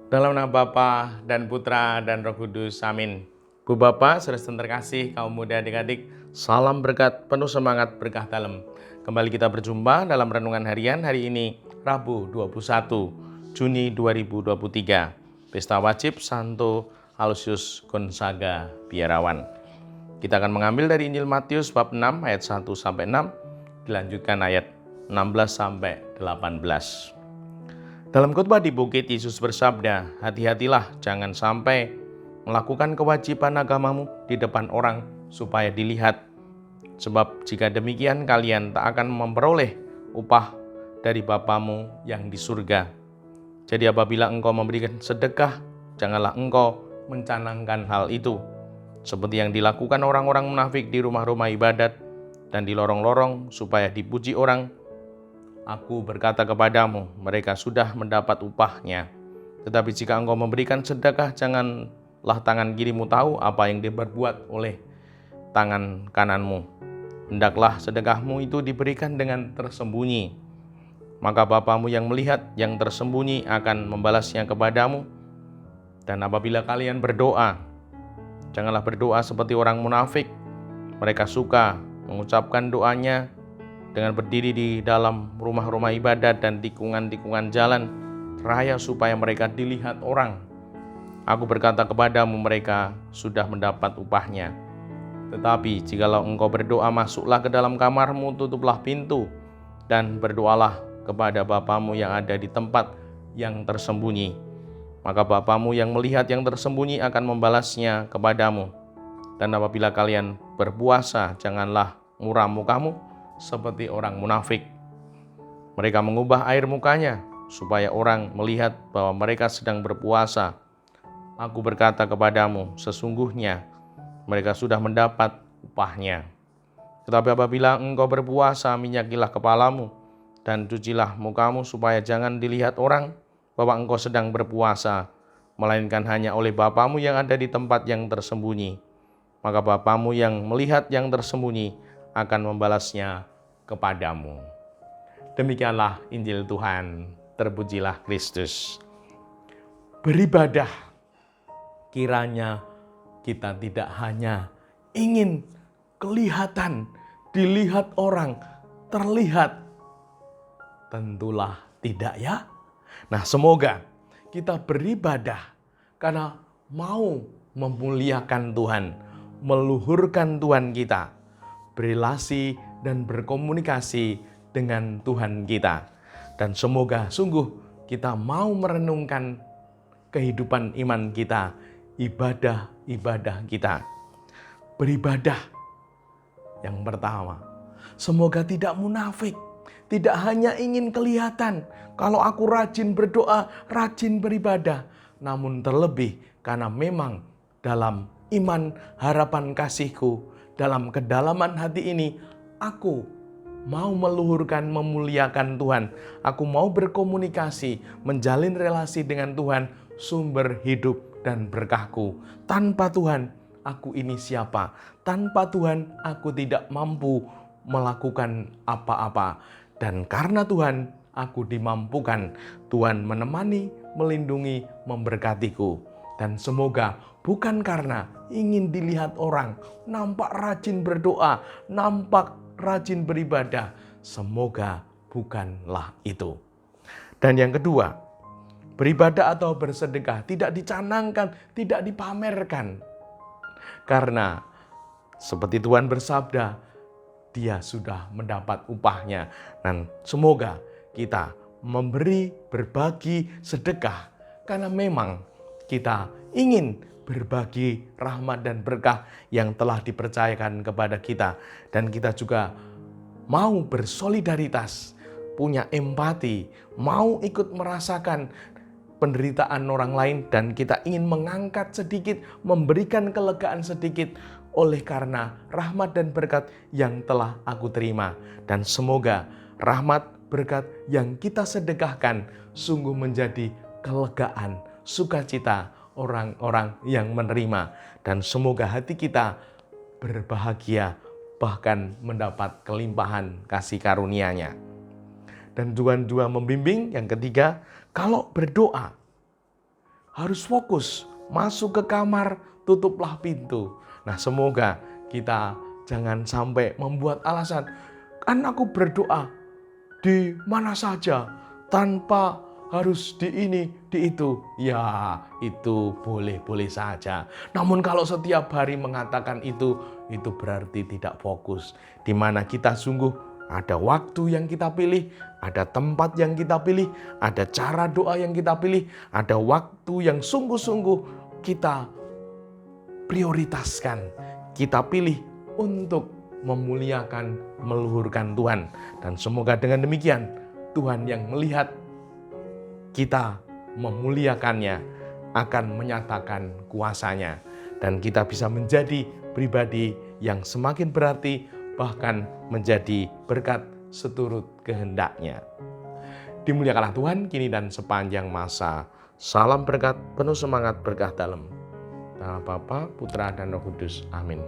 Dalam nama Bapa dan Putra dan Roh Kudus, amin. Bu Bapa, saudara terkasih, kaum muda adik-adik, salam berkat, penuh semangat, berkah dalam. Kembali kita berjumpa dalam renungan harian hari ini, Rabu 21 Juni 2023. Pesta wajib Santo Aloysius Gonzaga Biarawan. Kita akan mengambil dari Injil Matius bab 6 ayat 1-6, dilanjutkan ayat 16-18. Dalam khotbah di bukit, Yesus bersabda, "Hati-hatilah, jangan sampai melakukan kewajiban agamamu di depan orang supaya dilihat. Sebab jika demikian kalian tak akan memperoleh upah dari Bapamu yang di surga. Jadi apabila engkau memberikan sedekah, janganlah engkau mencanangkan hal itu, seperti yang dilakukan orang-orang munafik di rumah-rumah ibadat dan di lorong-lorong supaya dipuji orang. Aku berkata kepadamu, mereka sudah mendapat upahnya. Tetapi jika engkau memberikan sedekah, janganlah tangan kirimu tahu apa yang diperbuat oleh tangan kananmu. Hendaklah sedekahmu itu diberikan dengan tersembunyi. Maka Bapamu yang melihat yang tersembunyi akan membalasnya kepadamu. Dan apabila kalian berdoa, janganlah berdoa seperti orang munafik. Mereka suka mengucapkan doanya dengan berdiri di dalam rumah-rumah ibadat dan tikungan-tikungan jalan raya supaya mereka dilihat orang. Aku berkata kepadamu, mereka sudah mendapat upahnya. Tetapi jikalau engkau berdoa, masuklah ke dalam kamarmu, tutuplah pintu, dan berdoalah kepada Bapamu yang ada di tempat yang tersembunyi. Maka Bapamu yang melihat yang tersembunyi akan membalasnya kepadamu. Dan apabila kalian berpuasa, janganlah muram mukamu seperti orang munafik. Mereka mengubah air mukanya supaya orang melihat bahwa mereka sedang berpuasa. Aku berkata kepadamu, sesungguhnya mereka sudah mendapat upahnya. Tetapi apabila engkau berpuasa, minyakilah kepalamu dan cucilah mukamu supaya jangan dilihat orang bahwa engkau sedang berpuasa, melainkan hanya oleh Bapamu yang ada di tempat yang tersembunyi. Maka Bapamu yang melihat yang tersembunyi akan membalasnya kepadamu." Demikianlah Injil Tuhan, terpujilah Kristus. Beribadah, kiranya kita tidak hanya ingin kelihatan, dilihat orang, terlihat. Tentulah tidak ya. Nah, semoga kita beribadah karena mau memuliakan Tuhan, meluhurkan Tuhan kita, berelasi dan berkomunikasi dengan Tuhan kita. Dan semoga sungguh kita mau merenungkan kehidupan iman kita, ibadah-ibadah kita. Beribadah yang pertama, semoga tidak munafik, tidak hanya ingin kelihatan kalau aku rajin berdoa, rajin beribadah, namun terlebih karena memang dalam iman, harapan, kasihku, dalam kedalaman hati ini, aku mau meluhurkan, memuliakan Tuhan. Aku mau berkomunikasi, menjalin relasi dengan Tuhan, sumber hidup dan berkahku. Tanpa Tuhan, aku ini siapa? Tanpa Tuhan, aku tidak mampu melakukan apa-apa. Dan karena Tuhan, aku dimampukan. Tuhan menemani, melindungi, memberkatiku. Dan semoga bukan karena ingin dilihat orang, nampak rajin berdoa, nampak rajin beribadah. Semoga bukanlah itu. Dan yang kedua, beribadah atau bersedekah tidak dicanangkan, tidak dipamerkan. Karena seperti Tuhan bersabda, Dia sudah mendapat upahnya. Dan semoga kita memberi, berbagi, sedekah karena memang kita ingin berbagi rahmat dan berkah yang telah dipercayakan kepada kita. Dan kita juga mau bersolidaritas, punya empati, mau ikut merasakan penderitaan orang lain, dan kita ingin mengangkat sedikit, memberikan kelegaan sedikit oleh karena rahmat dan berkat yang telah aku terima. Dan semoga rahmat berkat yang kita sedekahkan sungguh menjadi kelegaan, sukacita orang-orang yang menerima. Dan semoga hati kita berbahagia, bahkan mendapat kelimpahan kasih karunia-Nya. Dan Tuhan juga membimbing yang ketiga, kalau berdoa, harus fokus, masuk ke kamar, tutuplah pintu. Nah, semoga kita jangan sampai membuat alasan, kan aku berdoa di mana saja tanpa harus di ini, di itu. Ya, itu boleh-boleh saja. Namun kalau setiap hari mengatakan itu berarti tidak fokus. Di mana kita sungguh ada waktu yang kita pilih, ada tempat yang kita pilih, ada cara doa yang kita pilih, ada waktu yang sungguh-sungguh kita prioritaskan, kita pilih untuk memuliakan, meluhurkan Tuhan. Dan semoga dengan demikian Tuhan yang melihat kita memuliakannya akan menyatakan kuasanya. Dan kita bisa menjadi pribadi yang semakin berarti, bahkan menjadi berkat seturut kehendaknya. Dimuliakanlah Tuhan kini dan sepanjang masa. Salam berkat, penuh semangat berkah dalam. Nama Bapa, Putra, dan Roh Kudus. Amin.